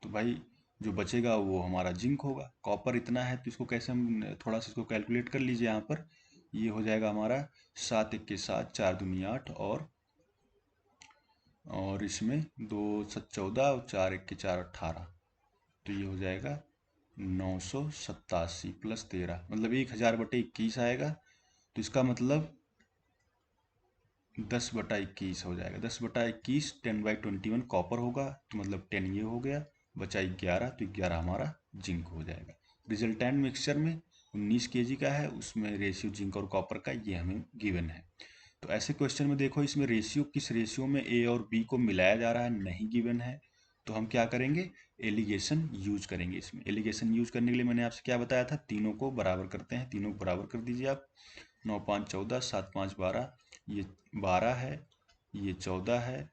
तो भाई जो बचेगा वो हमारा जिंक होगा। कॉपर इतना है तो इसको कैसे हम थोड़ा सा इसको कैलकुलेट कर लीजिए यहाँ पर। ये हो जाएगा हमारा 7 1 के 7, 4 दूनी 8, और इसमें 2 7 14 और 4 1 के 4 18, तो ये हो जाएगा 987 प्लस 13, मतलब 1000/21 आएगा। तो इसका मतलब 10/21 हो जाएगा। 10/21 10/21 कॉपर होगा, तो मतलब 10 ये हो गया, बचा 11, तो 11 हमारा जिंक हो जाएगा। रिजल्टेंट मिक्सचर में 19 kg का है, उसमें रेशियो जिंक और कॉपर का ये हमें गिवन है। तो ऐसे क्वेश्चन में देखो, इसमें रेशियो किस रेशियो में ए और बी को मिलाया जा रहा है नहीं गिवन है, तो हम क्या करेंगे, एलिगेशन यूज करेंगे। इसमें एलिगेशन यूज करने के लिए मैंने आपसे क्या बताया था, तीनों को बराबर करते हैं। तीनों को बराबर कर दीजिए आप। 9 5 14, 7 5 12, ये 12 है, ये 14 है,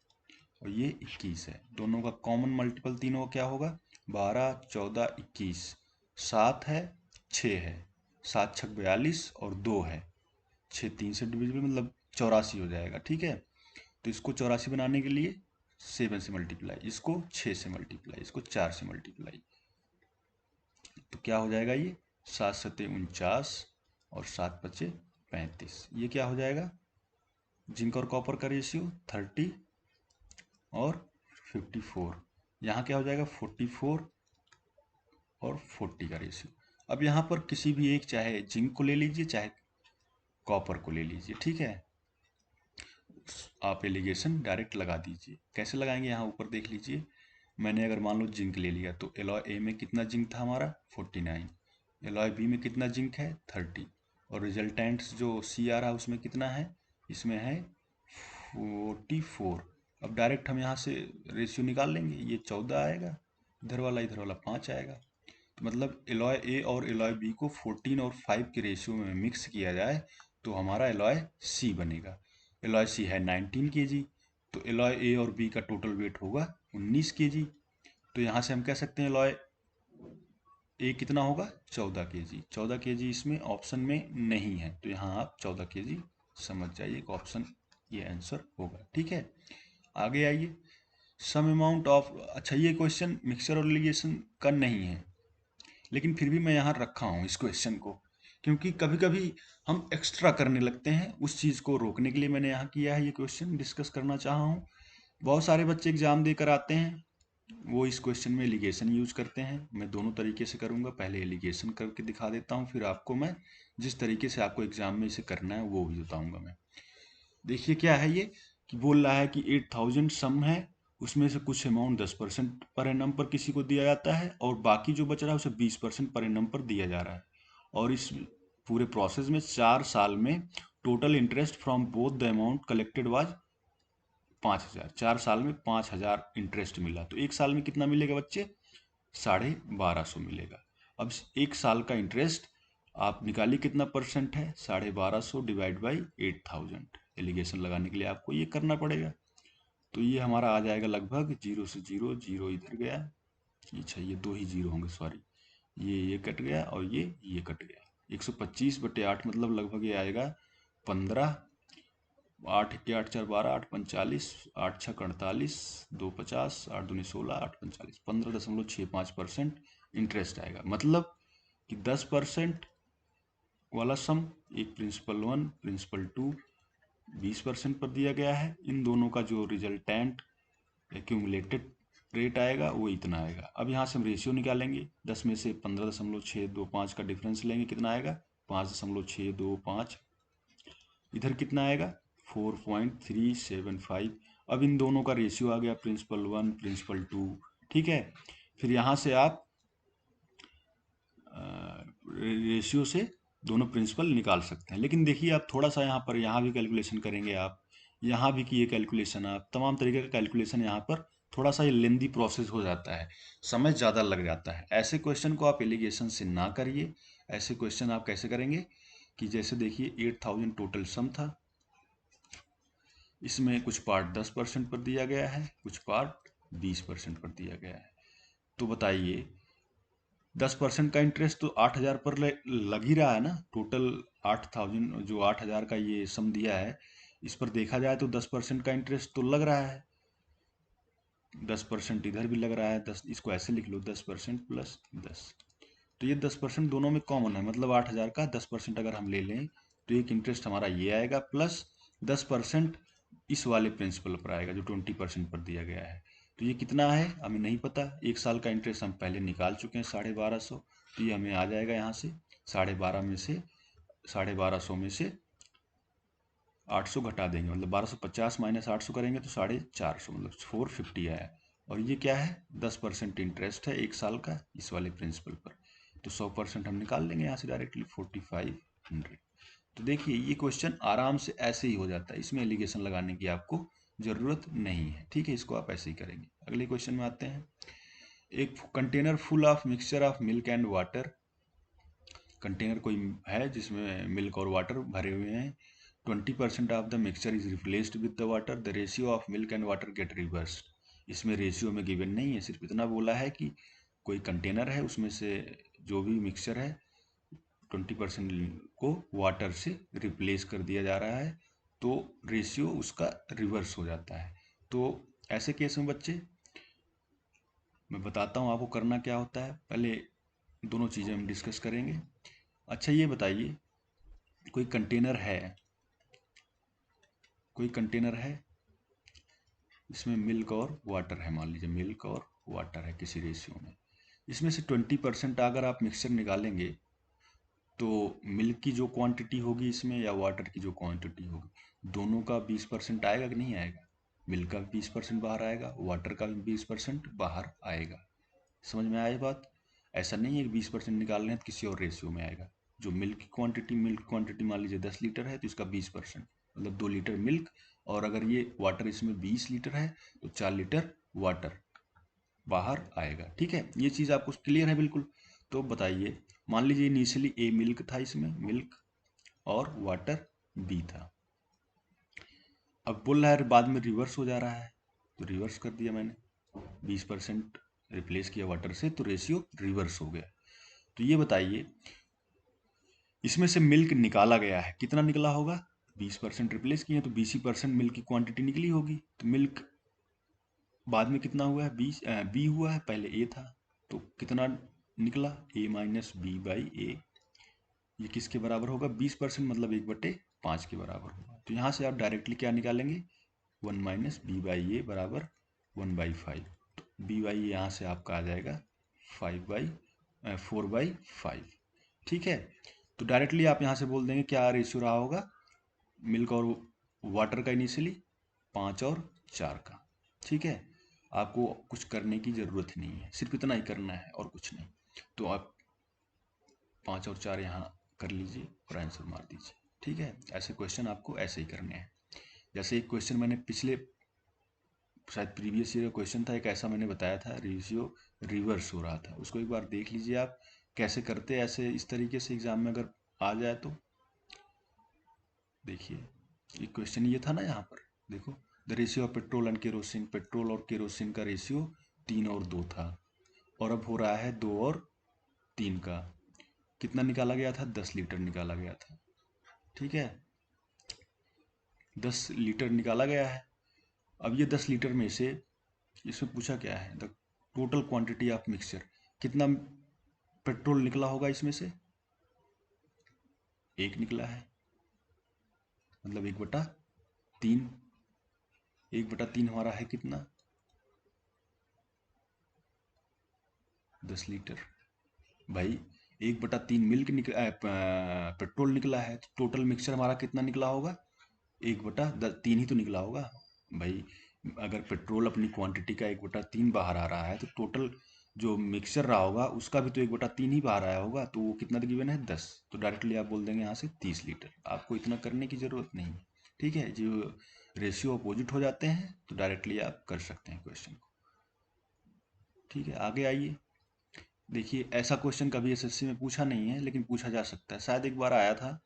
और ये 21 है। दोनों का कॉमन मल्टीपल तीनों का क्या होगा, 12 14 21। 7 है, 6 है, 7 6 42 और 2 है, 6 3 से डिविजिबल, मतलब 84 हो जाएगा। ठीक है, तो इसको 84 बनाने के लिए 7 से मल्टीप्लाई, इसको 6 से मल्टीप्लाई, इसको 4 से मल्टीप्लाई, तो क्या हो जाएगा, ये 7 7 49 और 7 5 35। ये क्या हो जाएगा, जिंक और कॉपर का रेशियो 30 और 54। यहाँ क्या हो जाएगा, 44 और 40 का रेशियो। अब यहाँ पर किसी भी एक, चाहे जिंक को ले लीजिए चाहे कॉपर को ले लीजिए। ठीक है, आप एलिगेशन डायरेक्ट लगा दीजिए। कैसे लगाएंगे, यहाँ ऊपर देख लीजिए। मैंने अगर मान लो जिंक ले लिया, तो एलॉय ए में कितना जिंक था हमारा 49, एलॉय बी में कितना जिंक है 30, और रिजल्टेंट्स जो सी आ रहा है उसमें कितना है, इसमें है 44। अब डायरेक्ट हम यहाँ से रेशियो निकाल लेंगे, ये 14 आएगा, इधर वाला 5 आएगा। तो मतलब एलॉय ए और एलॉय बी को 14 और 5 के रेशियो में मिक्स किया जाए तो हमारा एलॉय सी बनेगा। एलॉय सी है 19 kg, तो एलॉय ए और बी का टोटल वेट होगा 19 kg। तो यहाँ से हम कह सकते हैं एलॉय ए कितना होगा 14 kg। 14 kg इसमें ऑप्शन में नहीं है, तो यहाँ आप 14 kg समझ जाइए कि ऑप्शन ये आंसर होगा। ठीक है, आगे आइए। सम अमाउंट ऑफ, अच्छा ये क्वेश्चन मिक्सचर और एलिगेशन का नहीं है, लेकिन फिर भी मैं यहाँ रखा हूँ इस क्वेश्चन को, क्योंकि कभी कभी हम एक्स्ट्रा करने लगते हैं, उस चीज़ को रोकने के लिए मैंने यहाँ किया है। ये क्वेश्चन डिस्कस करना चाहा हूँ। बहुत सारे बच्चे एग्जाम देकर आते हैं, वो इस क्वेश्चन में एलिगेशन यूज करते हैं। मैं दोनों तरीके से करूँगा, पहले एलिगेशन करके दिखा देता हूँ, फिर आपको मैं जिस तरीके से आपको एग्जाम में इसे करना है वो भी बताऊँगा मैं। देखिए क्या है ये, कि बोल रहा है कि 8000 सम है, उसमें से कुछ अमाउंट 10% पर एनम पर किसी को दिया जाता है, और बाकी जो बच रहा है उसे 20% पर एनम पर दिया जा रहा है। और इस पूरे प्रोसेस में 4 साल में total interest from both the amount collected was 5,000, 4 साल में 5,000 इंटरेस्ट मिला, तो एक साल में कितना मिलेगा बच्चे? 1250 मिलेगा। अब एक साल का इंटरेस्ट आप निकालिए कितना परसेंट है, 1250 डिवाइड बाई 8,000। एलिगेशन लगाने के लिए आपको ये करना पड़ेगा। तो ये हमारा आ जाएगा लगभग 0 से 0, 0 इधर गया, अच्छा ये 2 ही 0 होंगे, सॉरी, ये कट गया और ये कट गया। 125/8 मतलब लगभग ये आएगा 15, 8 के 8 4 12, 8 45, 8 6 48, 2 50, 8 दूनी 16, 8 45, 15.65% इंटरेस्ट आएगा। मतलब कि 10% वाला सम, एक प्रिंसिपल 1 प्रिंसिपल 2 20% पर दिया गया है। इन दोनों का जो रिजल्टेंट एक्यूमुलेटेड रेट आएगा वो इतना आएगा। अब यहाँ से हम रेशियो निकालेंगे, 10 में से 15.625 का डिफरेंस लेंगे, कितना आएगा? 5.625। इधर कितना आएगा? 4.375। अब इन दोनों का रेशियो आ गया, प्रिंसिपल 1 प्रिंसिपल 2, ठीक है। फिर यहाँ से आप रेशियो से दोनों प्रिंसिपल निकाल सकते हैं। लेकिन देखिए आप थोड़ा सा यहाँ पर, यहाँ भी कैलकुलेशन करेंगे आप, यहाँ भी किए कैलकुलेशन आप, तमाम तरीके का कैलकुलेशन यहाँ पर थोड़ा सा ये लेंदी प्रोसेस हो जाता है, समय ज़्यादा लग जाता है। ऐसे क्वेश्चन को आप एलिगेशन से ना करिए। ऐसे क्वेश्चन आप कैसे करेंगे कि जैसे देखिए 8,000 टोटल सम था, इसमें कुछ पार्ट 10% पर दिया गया है, कुछ पार्ट 20% पर दिया गया है। तो बताइए 10% का इंटरेस्ट तो 8,000 पर लग ही रहा है ना। टोटल 8,000 जो 8,000 का ये सम दिया है, इस पर देखा जाए तो 10% का इंटरेस्ट तो लग रहा है। 10% इधर भी लग रहा है, 10, इसको ऐसे लिख लो 10% प्लस 10। तो ये 10% दोनों में कॉमन है, मतलब 8,000 का 10% अगर हम ले लें तो एक इंटरेस्ट हमारा ये आएगा, प्लस 10% इस वाले प्रिंसिपल पर आएगा जो 20% पर दिया गया है। तो ये कितना है हमें नहीं पता। एक साल का इंटरेस्ट हम पहले निकाल चुके हैं 1250, तो ये हमें आ जाएगा यहाँ से 12.5 में से 1250 में से 800 घटा देंगे, मतलब 1250 माइनस 800 करेंगे तो 450, मतलब 450 आया। और ये क्या है? 10% इंटरेस्ट है एक साल का इस वाले प्रिंसिपल पर। तो 100% हम निकाल लेंगे यहाँ से डायरेक्टली 4500। तो देखिए ये क्वेश्चन आराम से ऐसे ही हो जाता है, इसमें एलिगेशन लगाने की आपको ज़रूरत नहीं है, ठीक है। इसको आप ऐसे ही करेंगे। अगले क्वेश्चन में आते हैं। एक container full of mixture of milk and water, container कोई है जिसमें मिल्क और वाटर भरे हुए हैं। 20% of the mixture is replaced with the water, the ratio of milk and water get reversed. इसमें रेशियो में गिवन नहीं है, सिर्फ इतना बोला है कि कोई कंटेनर है, उसमें से जो भी मिक्सचर है 20% को वाटर से रिप्लेस कर दिया जा रहा है, तो रेशियो उसका रिवर्स हो जाता है। तो ऐसे केस में बच्चे मैं बताता हूँ आपको करना क्या होता है। पहले दोनों चीज़ें हम डिस्कस करेंगे। अच्छा ये बताइए, कोई कंटेनर है, कोई कंटेनर है इसमें मिल्क और वाटर है, मान लीजिए मिल्क और वाटर है किसी रेशियो में। इसमें से 20% अगर आप मिक्सचर निकालेंगे तो मिल्क की जो क्वांटिटी होगी इसमें या वाटर की जो क्वांटिटी होगी, दोनों का 20% आएगा कि नहीं आएगा? मिल्क का 20% बाहर आएगा, वाटर का भी 20% बाहर आएगा। समझ में आए बात? ऐसा नहीं है कि 20% निकाल रहे हैं तो किसी और रेशियो में आएगा। जो मिल्क क्वांटिटी मान लीजिए 10 लीटर है तो इसका 20%, मतलब 2 लीटर मिल्क, और अगर ये वाटर इसमें 20 लीटर है तो 4 लीटर वाटर बाहर आएगा, ठीक है। ये चीज़ आपको क्लियर है बिल्कुल? तो बताइए, मान लीजिए इनिशियली ए मिल्क था, इसमें मिल्क और वाटर बी था। अब बोल रहा है बाद में रिवर्स हो जा रहा है, तो रिवर्स कर दिया मैंने, 20% रिप्लेस किया वाटर से, तो रेशियो रिवर्स हो गया। तो ये बताइए, इसमें से मिल्क निकाला गया है, कितना निकला होगा? 20% रिप्लेस किए तो 20% मिल्क की क्वांटिटी निकली होगी। तो मिल्क बाद में कितना हुआ है? बी हुआ है, पहले ए था, तो कितना निकला? ए माइनस बी बाई ए। ये किसके बराबर होगा? 20%, मतलब 1/5 के बराबर होगा। तो यहाँ से आप डायरेक्टली क्या निकालेंगे? 1 माइनस बी बाई ए बराबर 1/5। तो बी बाई ए यहाँ से आपका आ जाएगा 4/5, ठीक है। तो डायरेक्टली आप यहाँ से बोल देंगे क्या रेशियो रहा होगा मिल्क और वाटर का इनिशियली? 5 और 4 का, ठीक है। आपको कुछ करने की ज़रूरत ही नहीं है, सिर्फ इतना ही करना है और कुछ नहीं। तो आप 5 और 4 यहाँ कर लीजिए और आंसर मार दीजिए, ठीक है। ऐसे क्वेश्चन आपको ऐसे ही करने हैं। जैसे एक क्वेश्चन मैंने पिछले शायद प्रीवियस ईयर का क्वेश्चन था, एक ऐसा मैंने बताया था, रेशियो रिवर्स हो रहा था, उसको एक बार देख लीजिए आप कैसे करते हैं ऐसे इस तरीके से एग्जाम में अगर आ जाए तो। देखिए ये क्वेश्चन ये था ना, यहाँ पर देखो, the ratio of petrol and kerosene, petrol और केरोसिन का रेशियो 3 और 2 था, और अब हो रहा है 2 और 3 का। कितना निकाला गया था? 10 लीटर निकाला गया था। ठीक है, 10 लीटर निकाला गया है। अब ये 10 लीटर में से इसमें पूछा क्या है, the total quantity of mixture, कितना पेट्रोल निकला होगा इसमें से? 1 निकला है, मतलब 1/3। 1/3 हमारा है कितना? 10 लीटर। भाई 1/3 मिल्क पेट्रोल निकला है, तो टोटल मिक्सचर हमारा कितना निकला होगा? 1/3 ही तो निकला होगा भाई। अगर पेट्रोल अपनी क्वांटिटी का 1/3 बाहर आ रहा है, तो टोटल जो मिक्सचर रहा होगा उसका भी तो 1/3 ही बाहर आया होगा, तो वो कितना गिवन है? 10। तो डायरेक्टली आप बोल देंगे यहाँ से 30 लीटर। आपको इतना करने की ज़रूरत नहीं है। ठीक है, जो रेशियो अपोजिट हो जाते हैं तो डायरेक्टली आप कर सकते हैं क्वेश्चन को। ठीक है, आगे आइए। देखिए ऐसा क्वेश्चन कभी एसएससी में पूछा नहीं है, लेकिन पूछा जा सकता है, शायद एक बार आया था।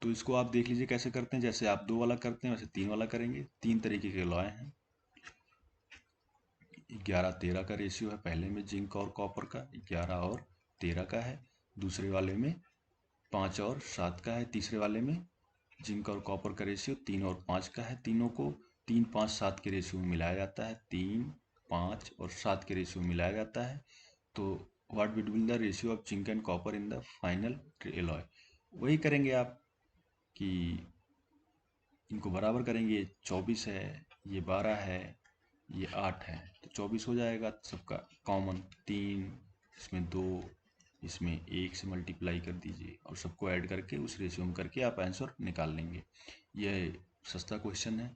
तो इसको आप देख लीजिए कैसे करते हैं। जैसे आप 2 वाला करते हैं वैसे 3 वाला करेंगे। 3 तरीके के लॉय हैं। 11-13 का रेशियो है पहले में जिंक और कॉपर का, 11 और 13 का है। दूसरे वाले में 5 और 7 का है। तीसरे वाले में जिंक और कॉपर का रेशियो 3 और 5 का है। तीनों को 3, 5, 7 के रेशियो में मिलाया जाता है। 3, 5 और 7 के रेशियो में मिलाया जाता है। तो what will be the ratio of zinc and copper in the final alloy? वही करेंगे आप कि इनको बराबर करेंगे। 24 है, ये 12 है, ये 8 है, तो 24 हो जाएगा सबका कॉमन। 3, इसमें 2, इसमें 1 से मल्टीप्लाई कर दीजिए और सबको ऐड करके उस रेशियो में करके आप आंसर निकाल लेंगे। यह सस्ता क्वेश्चन है।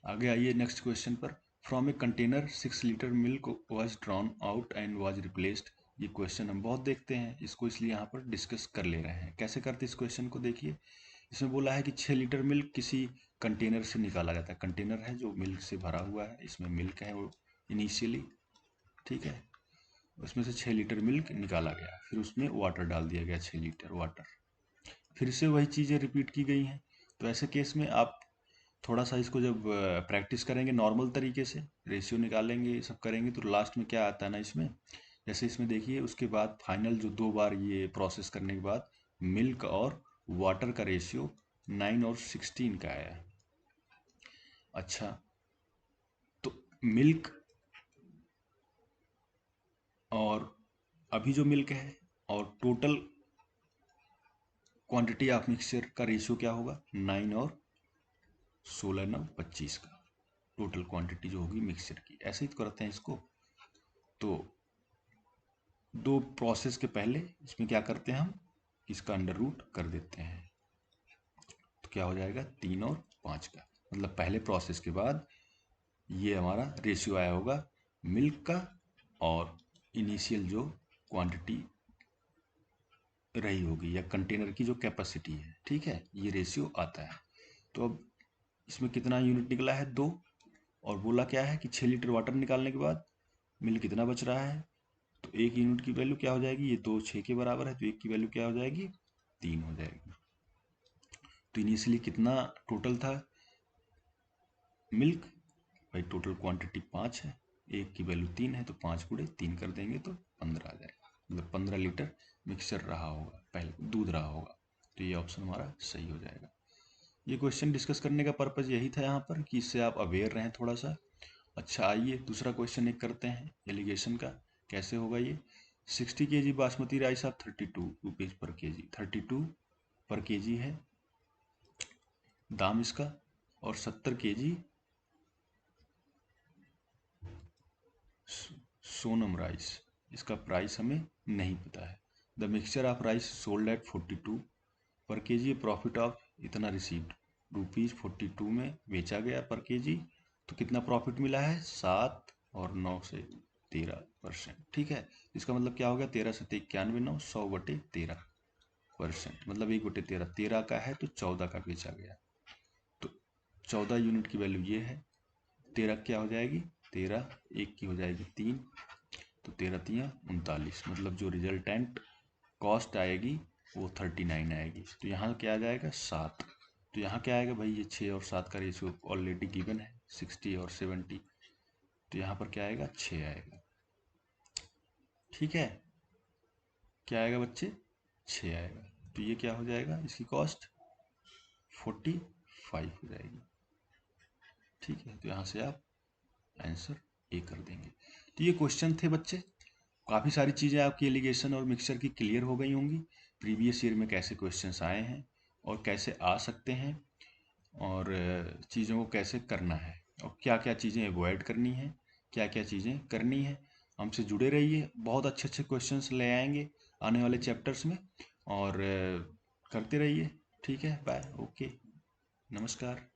आगे आइए नेक्स्ट क्वेश्चन पर। From a container 6 litre milk was drawn out and was replaced. ये क्वेश्चन हम बहुत देखते हैं, इसको इसलिए यहाँ पर डिस्कस कर ले रहे हैं। कैसे करते इस क्वेश्चन को देखिए। इसमें बोला है कि 6 लीटर मिल्क किसी कंटेनर से निकाला जाता है। कंटेनर है जो मिल्क से भरा हुआ है, इसमें मिल्क है वो इनिशियली। ठीक है, उसमें से 6 लीटर मिल्क निकाला गया, फिर उसमें वाटर डाल दिया गया, 6 लीटर वाटर। फिर से वही चीज़ें रिपीट की गई हैं। तो ऐसे केस में आप थोड़ा सा इसको जब प्रैक्टिस करेंगे नॉर्मल तरीके से, रेशियो निकालेंगे, सब करेंगे, तो लास्ट में क्या आता है ना इसमें, जैसे इसमें देखिए, उसके बाद फाइनल जो 2 बार ये प्रोसेस करने के बाद मिल्क और वाटर का रेशियो 9 और 16 का आया। अच्छा, तो मिल्क और अभी जो मिल्क है और टोटल क्वांटिटी ऑफ मिक्सचर का रेशियो क्या होगा? 9 और 16, 9, 25 का टोटल क्वांटिटी जो होगी मिक्सचर की। ऐसे ही तो करते हैं इसको। तो 2 प्रोसेस के पहले इसमें क्या करते हैं हम, इसका अंडर रूट कर देते हैं, तो क्या हो जाएगा? 3 और 5 का। मतलब पहले प्रोसेस के बाद ये हमारा रेशियो आया होगा मिल्क का और इनिशियल जो क्वांटिटी रही होगी या कंटेनर की जो कैपेसिटी है। ठीक है, ये रेशियो आता है। तो अब इसमें कितना यूनिट निकला है? 2। और बोला क्या है कि 6 लीटर वाटर निकालने के बाद मिल्क कितना बच रहा है? तो 1 यूनिट की वैल्यू क्या हो जाएगी? ये 2 6 के बराबर है, तो 1 की वैल्यू क्या हो जाएगी? 3 हो जाएगी। तो इनिशियली कितना टोटल था मिल्क? भाई टोटल क्वांटिटी 5 है, 1 की वैल्यू 3 है, तो 5 गुणे 3 कर देंगे तो 15 आ जाएगा। मतलब 15 लीटर मिक्सचर रहा होगा, पहले दूध रहा होगा। तो ये ऑप्शन हमारा सही हो जाएगा। ये क्वेश्चन डिस्कस करने का पर्पज़ यही था यहाँ पर कि इससे आप अवेयर रहें थोड़ा सा। अच्छा, आइए दूसरा क्वेश्चन एक करते हैं एलिगेशन का। कैसे होगा ये? 60 kg बासमती राइस आप 32 रुपीज़ पर केजी, 32 पर केजी है दाम इसका। और 70 kg सोनम राइस, इसका प्राइस हमें नहीं पता है। The mixture of rice sold at 42 पर केजी, प्रॉफिट ऑफ इतना रिसीव्ड, ₹42 में बेचा गया पर केजी। तो कितना प्रॉफिट मिला है? 7 और 9 से 13%। ठीक है, इसका मतलब क्या हो गया? 13 से 91, 9, 100/13%, मतलब 1/13। 13 का है तो 14 का बेचा गया, तो 14 यूनिट की वैल्यू ये है। 13 क्या हो जाएगी, 13 1 की हो जाएगी 3, तो 13 3 39, मतलब जो रिजल्टेंट कॉस्ट आएगी वो 39 आएगी। तो यहाँ क्या आ जाएगा 7। तो यहाँ क्या आएगा भाई, ये 6 और 7 का रेशियो ऑलरेडी गिवन है 60 और 70, तो यहाँ पर क्या आएगा 6 आएगा। ठीक है, क्या आएगा बच्चे, 6 आएगा। तो ये क्या हो जाएगा, इसकी कॉस्ट 45 हो जाएगी। ठीक है, तो यहाँ से आप आंसर ए कर देंगे। तो ये क्वेश्चन थे बच्चे, काफ़ी सारी चीज़ें आपकी एलिगेशन और मिक्सचर की क्लियर हो गई होंगी। प्रीवियस ईयर में कैसे क्वेश्चंस आए हैं और कैसे आ सकते हैं, और चीज़ों को कैसे करना है, और क्या क्या चीज़ें अवॉइड करनी है, क्या क्या चीज़ें करनी है। हमसे जुड़े रहिए, बहुत अच्छे अच्छे क्वेश्चंस ले आएंगे आने वाले चैप्टर्स में, और करते रहिए। ठीक है, बाय, ओके, नमस्कार।